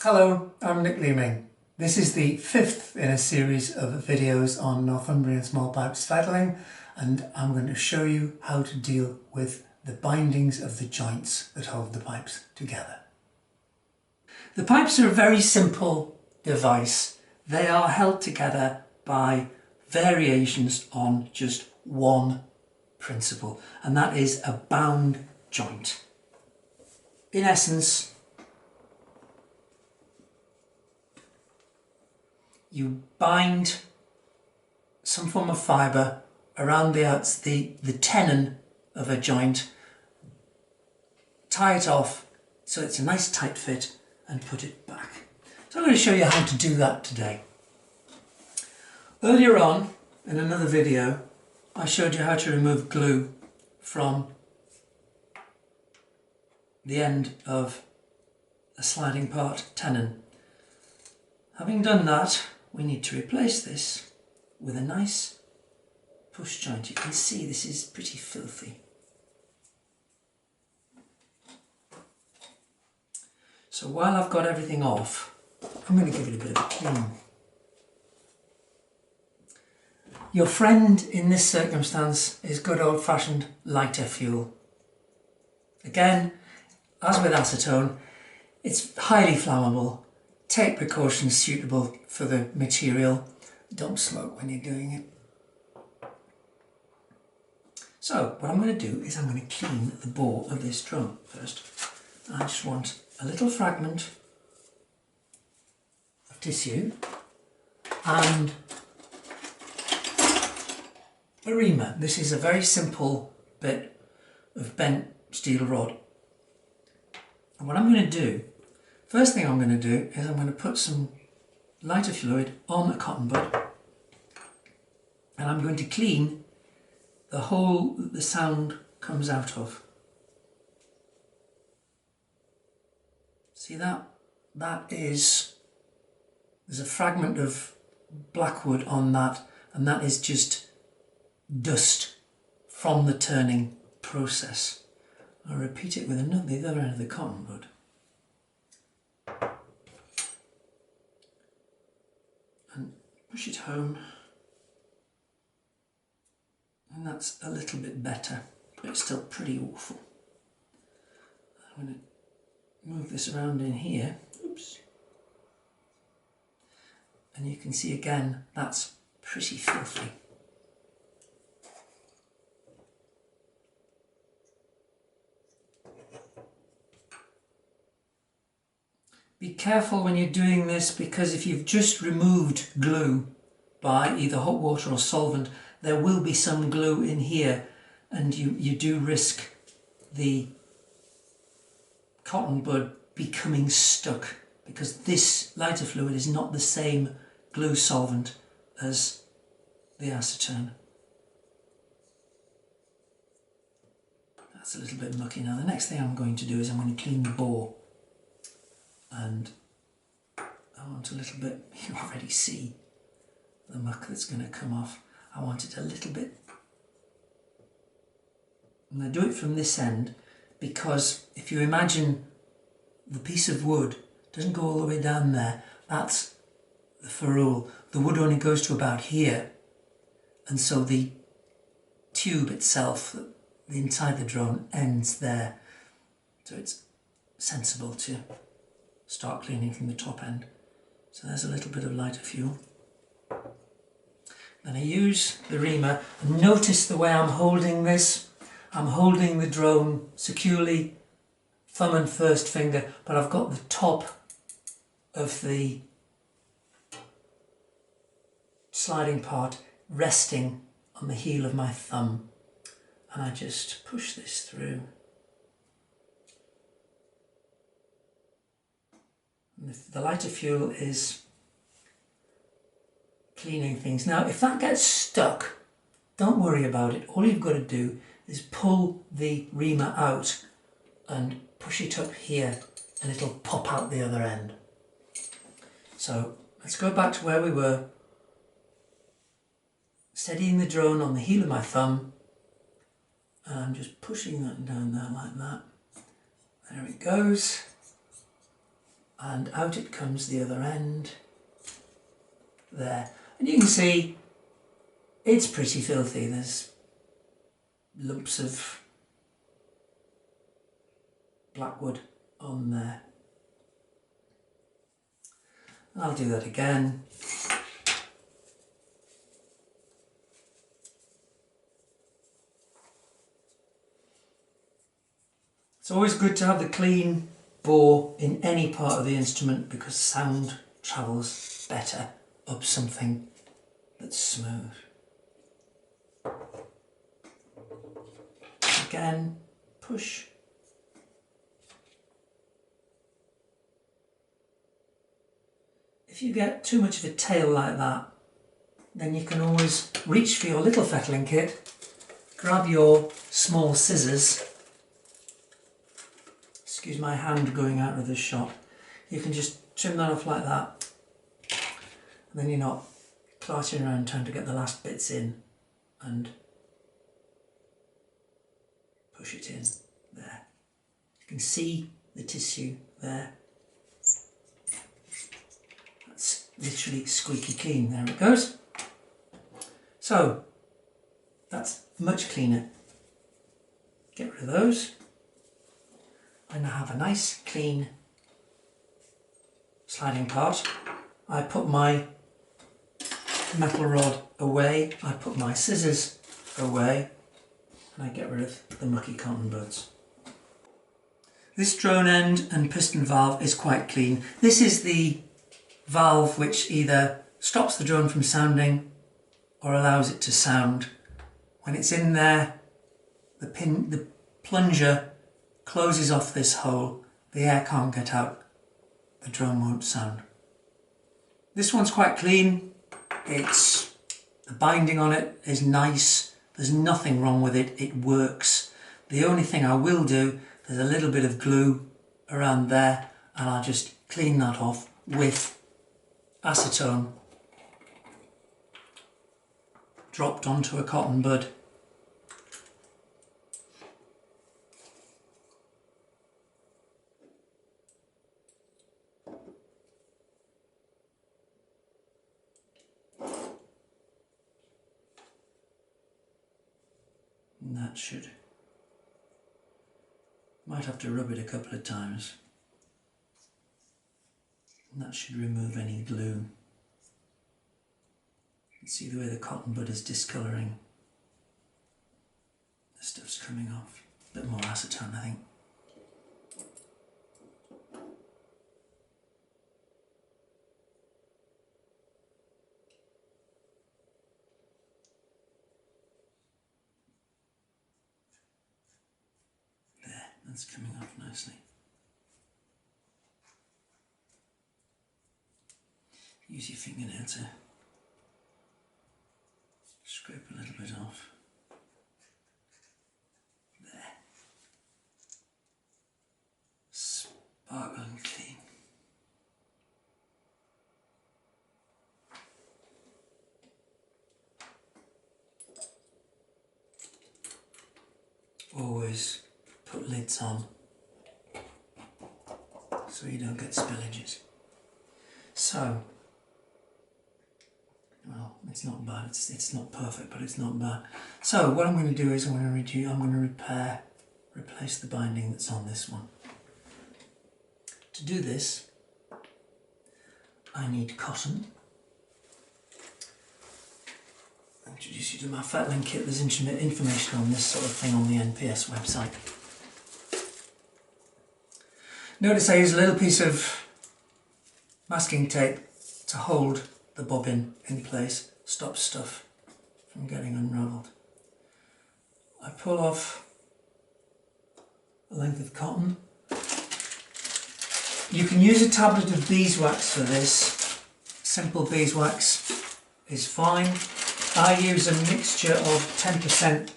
Hello, I'm Nick Leeming. This is the fifth in a series of videos on Northumbrian Smallpipes Fettling, and I'm going to show you how to deal with the bindings of the joints that hold the pipes together. The pipes are a very simple device. They are held together by variations on just one principle, and that is a bound joint. In essence, you bind some form of fibre around the tenon of a joint, tie it off so it's a nice tight fit, and put it back. So I'm going to show you how to do that today. Earlier on in another video I showed you how to remove glue from the end of a sliding part tenon. Having done that, we need to replace this with a nice push joint. You can see this is pretty filthy. So while I've got everything off, I'm going to give it a bit of a clean. Your friend in this circumstance is good old-fashioned lighter fuel. Again, as with acetone, it's highly flammable. Take precautions suitable for the material. Don't smoke when you're doing it. So what I'm going to do is I'm going to clean the bore of this drum first. I just want a little fragment of tissue and a reamer. This is a very simple bit of bent steel rod. And what I'm going to do, first thing I'm going to do is I'm going to put some lighter fluid on a cotton bud, and I'm going to clean the hole that the sound comes out of. See that? There's a fragment of blackwood on that, and that is just dust from the turning process. I'll repeat it with the other end of the cotton bud. And push it home. And that's a little bit better, but it's still pretty awful. I'm going to move this around in here. Oops. And you can see again, that's pretty filthy. Be careful when you're doing this, because if you've just removed glue by either hot water or solvent, there will be some glue in here, and you do risk the cotton bud becoming stuck, because this lighter fluid is not the same glue solvent as the acetone. That's a little bit mucky. Now the next thing I'm going to do is I'm going to clean the bore. And I want a little bit, you already see the muck that's going to come off. I want it a little bit. I'm going to do it from this end, because if you imagine the piece of wood doesn't go all the way down there, that's the ferrule. The wood only goes to about here, and so the tube itself, the inside the drone, ends there. So it's sensible to start cleaning from the top end. So there's a little bit of lighter fuel. Then I use the reamer, and notice the way I'm holding this. I'm holding the drone securely, thumb and first finger, but I've got the top of the sliding part resting on the heel of my thumb, and I just push this through. The lighter fuel is cleaning things. Now, if that gets stuck, don't worry about it. All you've got to do is pull the reamer out and push it up here, and it'll pop out the other end. So let's go back to where we were. Steadying the drone on the heel of my thumb, and I'm just pushing that down there like that. There it goes. and out it comes the other end. There. And you can see it's pretty filthy. There's lumps of blackwood on there. And I'll do that again. It's always good to have the clean bore in any part of the instrument because sound travels better up something that's smooth. Again, push. If you get too much of a tail like that, then you can always reach for your little fettling kit, grab your small scissors. Excuse my hand going out of the shot. You can just trim that off like that, and then you're not clattering around trying to get the last bits in, and push it in there. You can see the tissue there. That's literally squeaky clean. There it goes. So that's much cleaner. Get rid of those. I now have a nice clean sliding part. I put my metal rod away, I put my scissors away, and I get rid of the mucky cotton buds. This drone end and piston valve is quite clean. This is the valve which either stops the drone from sounding or allows it to sound. When it's in there, the plunger closes off this hole, the air can't get out, the drone won't sound. This one's quite clean, the binding on it is nice, there's nothing wrong with it, it works. The only thing I will do, there's a little bit of glue around there, and I'll just clean that off with acetone dropped onto a cotton bud. And that should, might have to rub it a couple of times, and that should remove any glue. You can see the way the cotton bud is discolouring. The stuff's coming off. A bit more acetone, I think. That's coming off nicely. Use your fingernail to scrape a little bit off. There. Sparkling clean. Always put lids on so you don't get spillages. So, well, it's not bad, it's not perfect, but it's not bad. So what I'm going to do is I'm going to replace the binding that's on this one. To do this, I need cotton. I'll introduce you to my Fettling kit. There's information on this sort of thing on the NPS website. Notice I use a little piece of masking tape to hold the bobbin in place, stop stuff from getting unravelled. I pull off a length of cotton. You can use a tablet of beeswax for this. Simple beeswax is fine. I use a mixture of 10%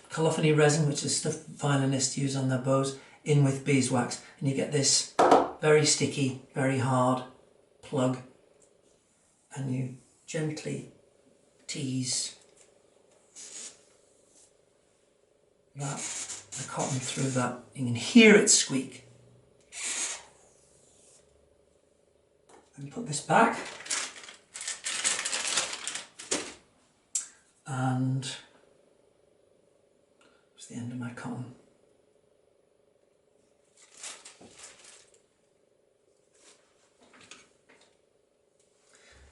colophony resin, which is stuff violinists use on their bows, in with beeswax, and you get this very sticky, very hard plug, and you gently tease the cotton through that. You can hear it squeak. And put this back. And it's the end of my cotton.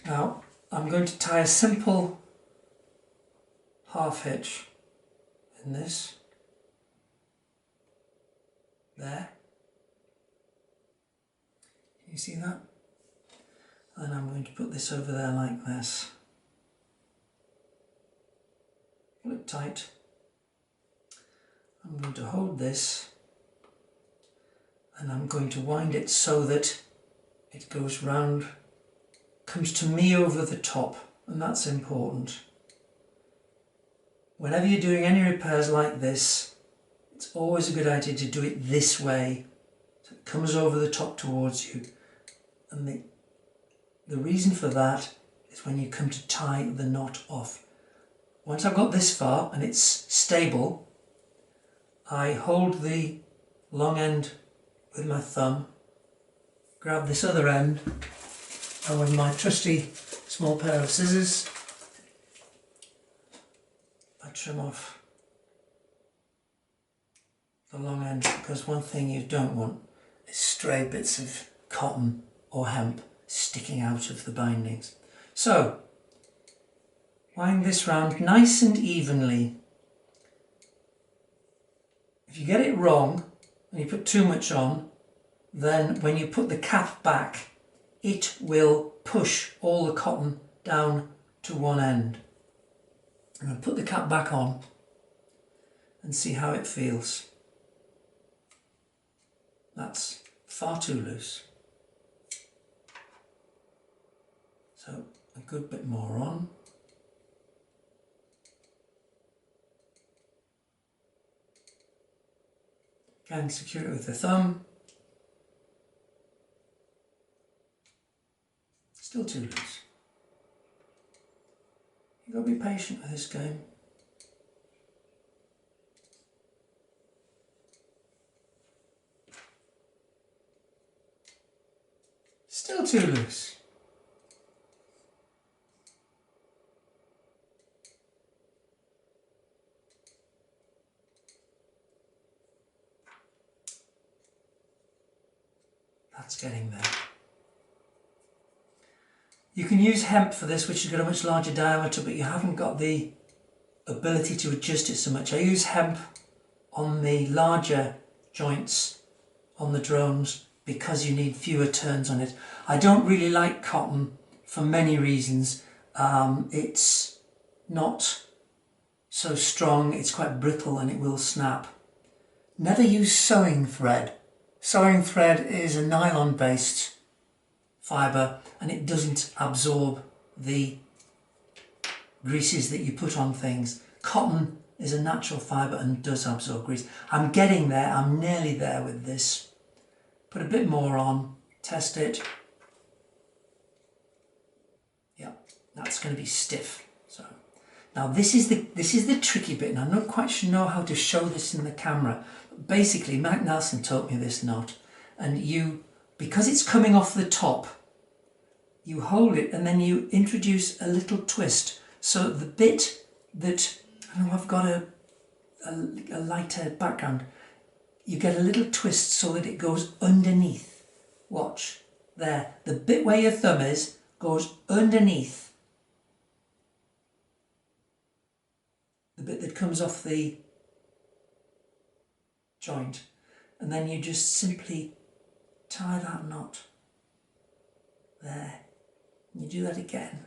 Now I'm going to tie a simple half hitch in this, there. Can you see that? And I'm going to put this over there like this. Pull it tight. I'm going to hold this and I'm going to wind it so that it goes round, comes to me over the top, and that's important. Whenever you're doing any repairs like this, it's always a good idea to do it this way, so it comes over the top towards you. And the reason for that is when you come to tie the knot off. Once I've got this far and it's stable, I hold the long end with my thumb, grab this other end, and with my trusty small pair of scissors, I trim off the long end, because one thing you don't want is stray bits of cotton or hemp sticking out of the bindings. So, wind this round nice and evenly. If you get it wrong and you put too much on, then when you put the cap back, it will push all the cotton down to one end. I'm going to put the cap back on and see how it feels. That's far too loose. So a good bit more on. Again, secure it with the thumb. Still too loose. You've got to be patient with this game. Still too loose. That's getting there. You can use hemp for this, which has got a much larger diameter, but you haven't got the ability to adjust it so much. I use hemp on the larger joints on the drones because you need fewer turns on it. I don't really like cotton for many reasons. It's not so strong, it's quite brittle and it will snap. Never use sewing thread. Sewing thread is a nylon based fibre and it doesn't absorb the greases that you put on things. Cotton is a natural fibre and does absorb grease. I'm getting there, I'm nearly there with this. Put a bit more on, test it. Yeah, that's going to be stiff. So now this is the tricky bit, and I'm not quite sure know how to show this in the camera. But basically, Mike Nelson taught me this knot, and because it's coming off the top, you hold it and then you introduce a little twist. So the bit that, I know I've got a lighter background, you get a little twist so that it goes underneath. Watch, there. The bit where your thumb is goes underneath the bit that comes off the joint. And then you just simply tie that knot there. And you do that again.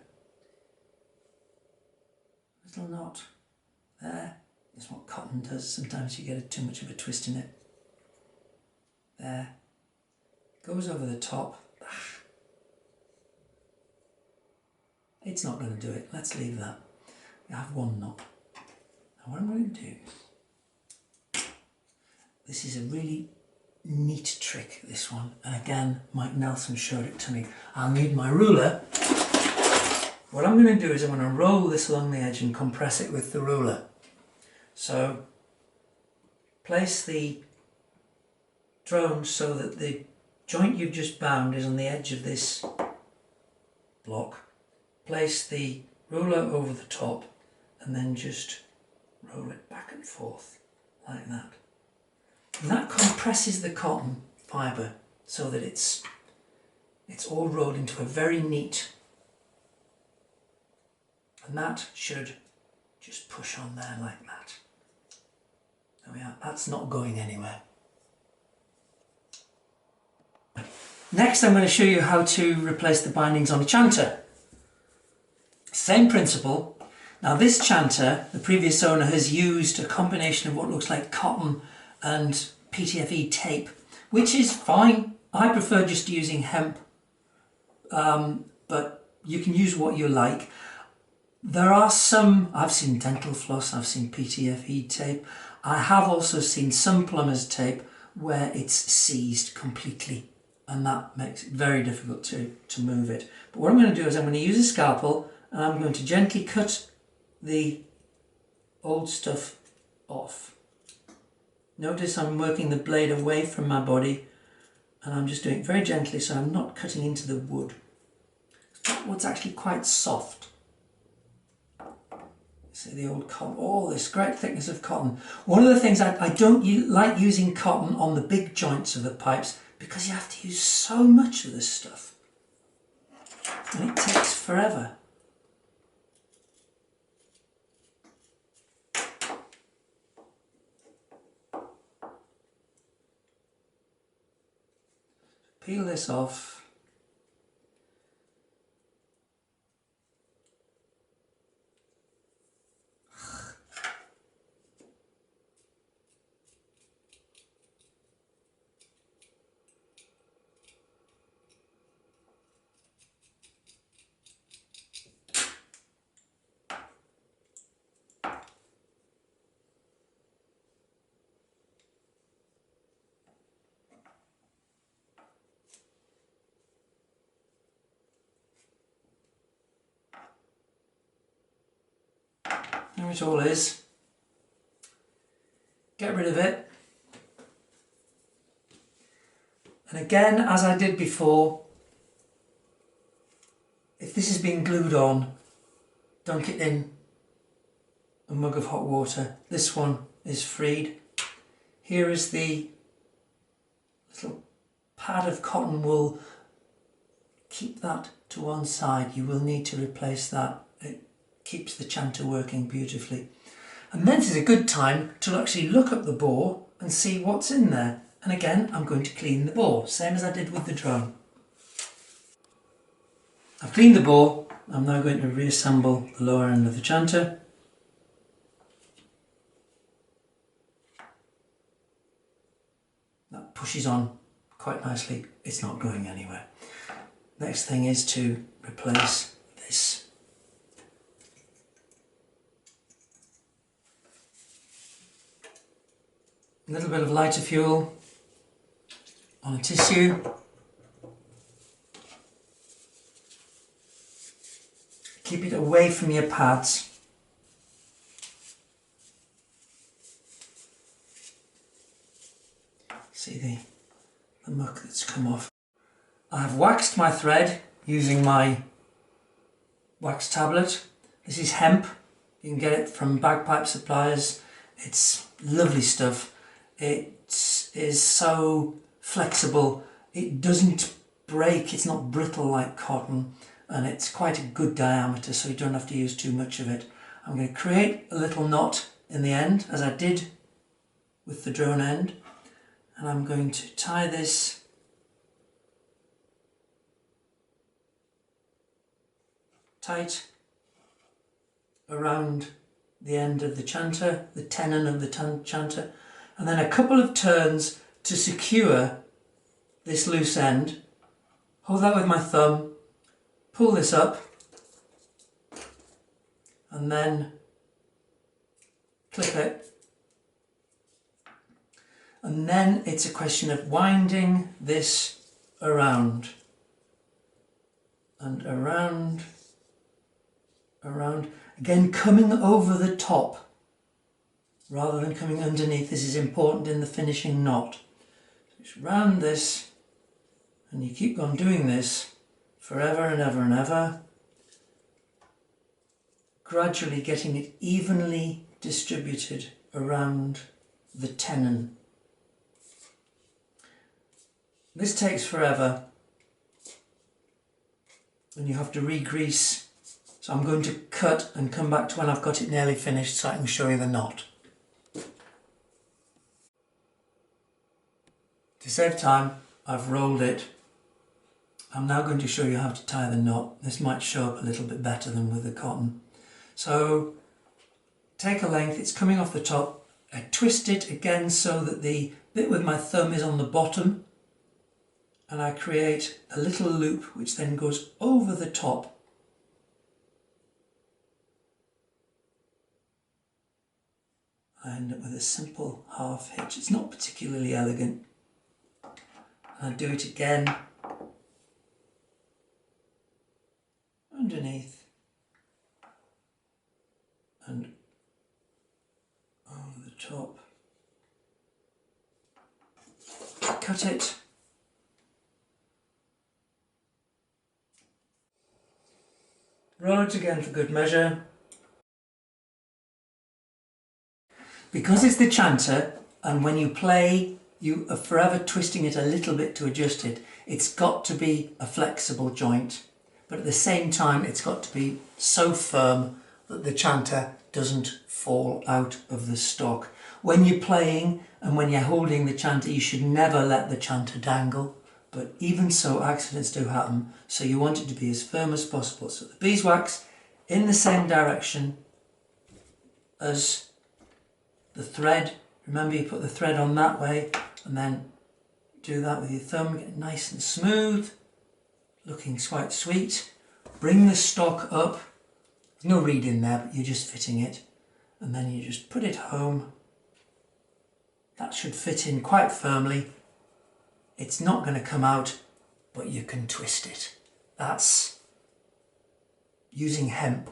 Little knot there. That's what cotton does. Sometimes you get too much of a twist in it. There. Goes over the top. It's not going to do it. Let's leave that. We have one knot. Now what I'm going to do, this is a really neat trick, this one. And again, Mike Nelson showed it to me. I'll need my ruler. What I'm going to do is I'm going to roll this along the edge and compress it with the ruler. So place the drone so that the joint you've just bound is on the edge of this block, place the roller over the top and then just roll it back and forth like that. And that compresses the cotton fibre so that it's all rolled into a very neat, and that should just push on there like that. There we are, that's not going anywhere. Next I'm going to show you how to replace the bindings on a chanter. Same principle. Now this chanter, the previous owner has used a combination of what looks like cotton and PTFE tape, which is fine. I prefer just using hemp, but you can use what you like. There are some, I've seen dental floss, I've seen PTFE tape. I have also seen some plumber's tape where it's seized completely, and that makes it very difficult to move it. But what I'm going to do is I'm going to use a scalpel and I'm going to gently cut the old stuff off. Notice I'm working the blade away from my body and I'm just doing it very gently so I'm not cutting into the wood. That wood's actually quite soft. See the old cotton, all this great thickness of cotton. One of the things I don't like using cotton on the big joints of the pipes because you have to use so much of this stuff and it takes forever. Peel this off. There it all is. Get rid of it. And again, as I did before, if this has been glued on, dunk it in a mug of hot water. This one is freed. Here is the little pad of cotton wool. Keep that to one side. You will need to replace that. It keeps the chanter working beautifully. And then this is a good time to actually look up the bore and see what's in there. And again, I'm going to clean the bore, same as I did with the drone. I've cleaned the bore. I'm now going to reassemble the lower end of the chanter. That pushes on quite nicely. It's not going anywhere. Next thing is to replace this. A little bit of lighter fuel on a tissue. Keep it away from your pads. See the muck that's come off. I have waxed my thread using my wax tablet. This is hemp. You can get it from bagpipe suppliers. It's lovely stuff. It is so flexible. It doesn't break. It's not brittle like cotton, and it's quite a good diameter, so you don't have to use too much of it. I'm going to create a little knot in the end, as I did with the drone end, and I'm going to tie this tight around the end of the chanter, the tenon of the chanter, and then a couple of turns to secure this loose end. Hold that with my thumb, pull this up, and then clip it. And then it's a question of winding this around and around, around, again coming over the top rather than coming underneath. This is important in the finishing knot. Just round this, and you keep on doing this forever and ever and ever, gradually getting it evenly distributed around the tenon. This takes forever and you have to re-grease, so I'm going to cut and come back to when I've got it nearly finished so I can show you the knot. To save time, I've rolled it. I'm now going to show you how to tie the knot. This might show up a little bit better than with the cotton. So take a length, it's coming off the top. I twist it again so that the bit with my thumb is on the bottom, and I create a little loop which then goes over the top. I end up with a simple half hitch. It's not particularly elegant. And I do it again underneath and over the top. Cut it. Roll it again for good measure. Because it's the chanter, and when you play you are forever twisting it a little bit to adjust it, it's got to be a flexible joint, but at the same time it's got to be so firm that the chanter doesn't fall out of the stock. When you're playing and when you're holding the chanter, you should never let the chanter dangle, but even so accidents do happen, so you want it to be as firm as possible. So the beeswax in the same direction as the thread. Remember, you put the thread on that way and then do that with your thumb, get it nice and smooth, looking quite sweet. Bring the stock up, there's no reed in there but you're just fitting it, and then you just put it home. That should fit in quite firmly. It's not going to come out, but you can twist it. That's using hemp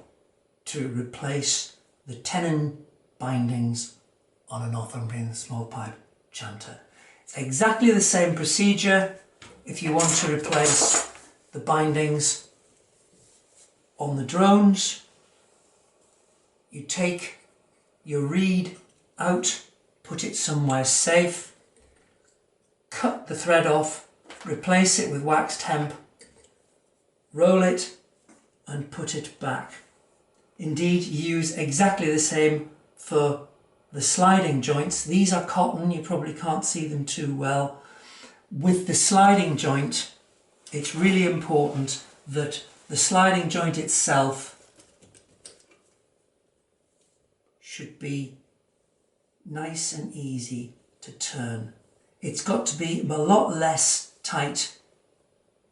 to replace the tenon bindings on a Northumbrian Smallpipe chanter. It's exactly the same procedure if you want to replace the bindings on the drones. You take your reed out, put it somewhere safe, cut the thread off, replace it with waxed hemp, roll it and put it back. Indeed, you use exactly the same for the sliding joints. These are cotton, you probably can't see them too well. With the sliding joint, it's really important that the sliding joint itself should be nice and easy to turn. It's got to be a lot less tight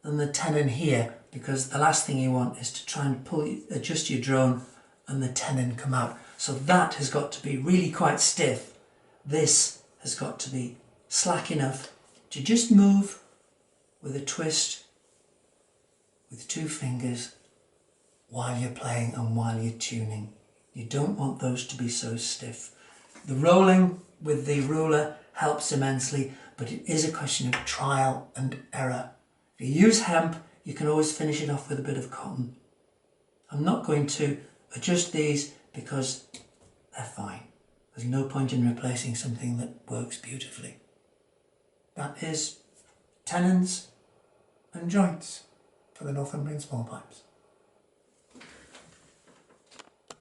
than the tenon here, because the last thing you want is to try and adjust your drone and the tenon come out. So that has got to be really quite stiff. This has got to be slack enough to just move with a twist with 2 fingers while you're playing and while you're tuning. You don't want those to be so stiff. The rolling with the ruler helps immensely, but it is a question of trial and error. If you use hemp, you can always finish it off with a bit of cotton. I'm not going to adjust these because they're fine. There's no point in replacing something that works beautifully. That is tenons and joints for the Northumbrian Smallpipes.